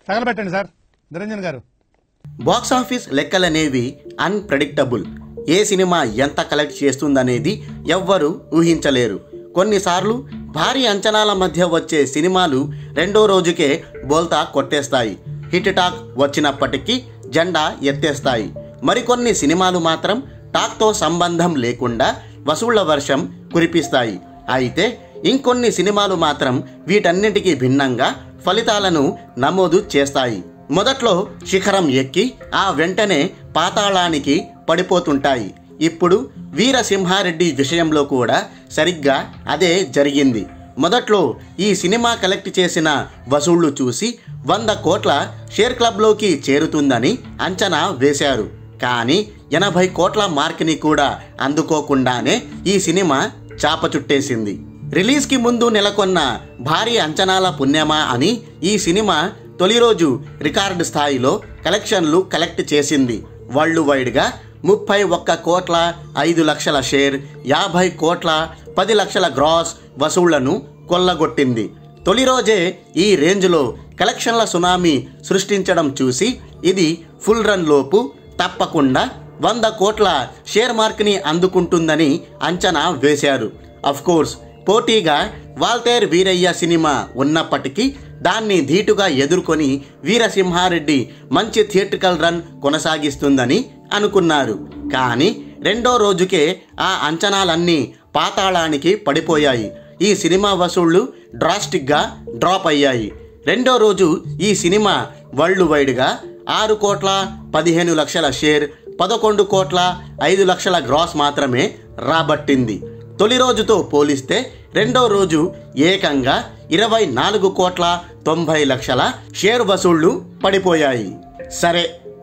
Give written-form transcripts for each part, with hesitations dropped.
తగలబెట్టండి sir Niranjan గారు. Box office లెక్కలనేవి unpredictable. ఏ సినిమా ఎంత కలెక్ట్ చేస్తుందనేది ఎవ్వరూ ఊహించలేరు. కొన్నిసార్లు భారీ అంచనాల మధ్య వచ్చే సినిమాలు రెండో రోజుకే బోల్తా కొట్టేస్తాయి. హిట్ టాక్ వచ్చినప్పటికీ జెండా ఎత్తేస్తాయి. మరికొన్ని సినిమాలు మాత్రం టాక్తో సంబంధం లేకుండా వసూళ్ల వర్షం కురిపిస్తాయి. అయితే ఇంకొన్ని సినిమాలు మాత్రం వీటన్నిటికీ భిన్నంగా ఫలితాలను నమోదు చేస్తాయి. మొదట్లో శిఖరం ఎక్కి ఆ వెంటనే పాతాళానికి పడిపోతుంటాయి. ఇప్పుడు వీరసింహారెడ్డి విషయంలో కూడా సరిగ్గా అదే జరిగింది. మొదట్లో ఈ సినిమా కలెక్ట్ చేసిన వసూళ్లు చూసి 100 కోట్ల షేర్ క్లబ్లోకి చేరుతుందని అంచనా వేశారు. కానీ 80 కోట్ల మార్క్ని కూడా అందుకోకుండానే ఈ సినిమా చాప చుట్టేసింది. రిలీజ్కి ముందు నెలకొన్న భారీ అంచనాల పుణ్యమా అని ఈ సినిమా తొలి రోజు రికార్డు స్థాయిలో కలెక్షన్లు కలెక్ట్ చేసింది. వరల్డ్ వైడ్గా 31 కోట్ల 5 లక్షల షేర్, 50 కోట్ల 10 లక్షల గ్రాస్ వసూళ్లను కొల్లగొట్టింది. తొలి రోజే ఈ రేంజ్లో కలెక్షన్ల సునామీ సృష్టించడం చూసి ఇది ఫుల్ రన్ లోపు తప్పకుండా 100 కోట్ల షేర్ మార్క్ని అందుకుంటుందని అంచనా వేశారు. అఫ్కోర్స్ పోటీగా వాల్తేర్ వీరయ్య సినిమా ఉన్నప్పటికీ దాన్ని ధీటుగా ఎదుర్కొని వీరసింహారెడ్డి మంచి థియేట్రికల్ రన్ కొనసాగిస్తుందని అనుకున్నారు. కానీ రెండో రోజుకే ఆ అంచనాలన్నీ పాతాళానికి పడిపోయాయి. ఈ సినిమా వసూళ్లు డ్రాస్టిక్గా డ్రాప్ అయ్యాయి. రెండో రోజు ఈ సినిమా వరల్డ్ వైడ్గా 6 కోట్ల 15 లక్షల షేర్, 11 కోట్ల 5 లక్షల గ్రాస్ మాత్రమే రాబట్టింది. తొలి రోజుతో పోలిస్తే రెండో రోజు ఏకంగా 24 కోట్ల 90 లక్షల షేర్ వసూళ్లు పడిపోయాయి. సరే,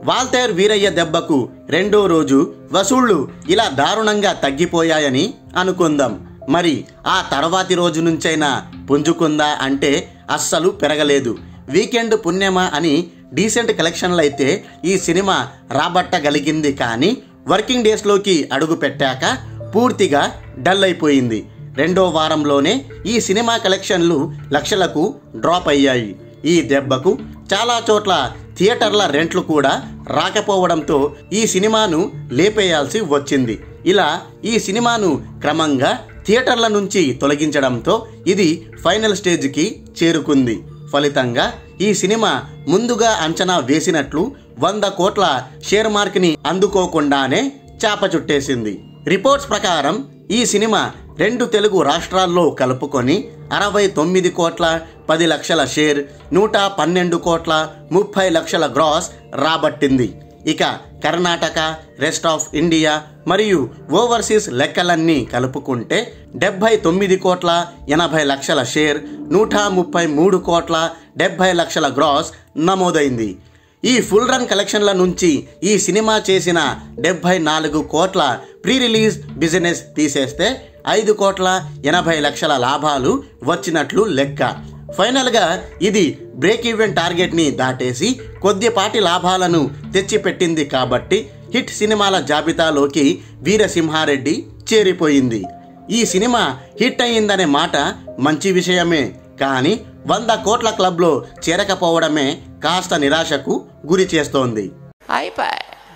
వాల్తేర్ వీరయ్య దెబ్బకు రెండో రోజు వసూళ్లు ఇలా దారుణంగా తగ్గిపోయాయని అనుకుందాం. మరి ఆ తర్వాతి రోజు నుంచైనా పుంజుకుందా అంటే అస్సలు పెరగలేదు. వీకెండ్ పుణ్యమా అని డీసెంట్ కలెక్షన్లు అయితే ఈ సినిమా రాబట్టగలిగింది. కానీ వర్కింగ్ డేస్లోకి అడుగు పెట్టాక పూర్తిగా డల్ అయిపోయింది. రెండో వారంలోనే ఈ సినిమా కలెక్షన్లు లక్షలకు డ్రాప్ అయ్యాయి. ఈ దెబ్బకు చాలా చోట్ల థియేటర్ల రెంట్లు కూడా రాకపోవడంతో ఈ సినిమాను లేపేయాల్సి వచ్చింది. ఇలా ఈ సినిమాను క్రమంగా థియేటర్ల నుంచి తొలగించడంతో ఇది ఫైనల్ స్టేజ్కి చేరుకుంది. ఫలితంగా ఈ సినిమా ముందుగా అంచనా వేసినట్లు 100 కోట్ల షేర్ మార్క్ని అందుకోకుండానే చాప చుట్టేసింది. రిపోర్ట్స్ ప్రకారం ఈ సినిమా 2 తెలుగు రాష్ట్రాల్లో కలుపుకొని 69 కోట్ల 10 లక్షల షేర్, 112 కోట్ల 30 లక్షల గ్రాస్ రాబట్టింది. ఇక కర్ణాటక, రెస్ట్ ఆఫ్ ఇండియా మరియు ఓవర్సీస్ లెక్కలన్నీ కలుపుకుంటే 79 కోట్ల 80 లక్షల షేర్, 133 కోట్ల 70 లక్షల గ్రాస్ నమోదైంది. ఈ ఫుల్ రన్ కలెక్షన్ల నుంచి ఈ సినిమా చేసిన 74 కోట్ల ప్రీ రిలీజ్ బిజినెస్ తీసేస్తే 5 కోట్ల 80 లక్షల లాభాలు వచ్చినట్లు లెక్క. ఫైనల్గా ఇది బ్రేక్ ఈవెన్ టార్గెట్ని దాటేసి కొద్దిపాటి లాభాలను తెచ్చిపెట్టింది. కాబట్టి హిట్ సినిమాల జాబితాలోకి వీరసింహారెడ్డి చేరిపోయింది. ఈ సినిమా హిట్ అయ్యిందనే మాట మంచి విషయమే. కానీ 100 కోట్ల క్లబ్లో చేరకపోవడమే కాస్త నిరాశకు గురి చేస్తోంది.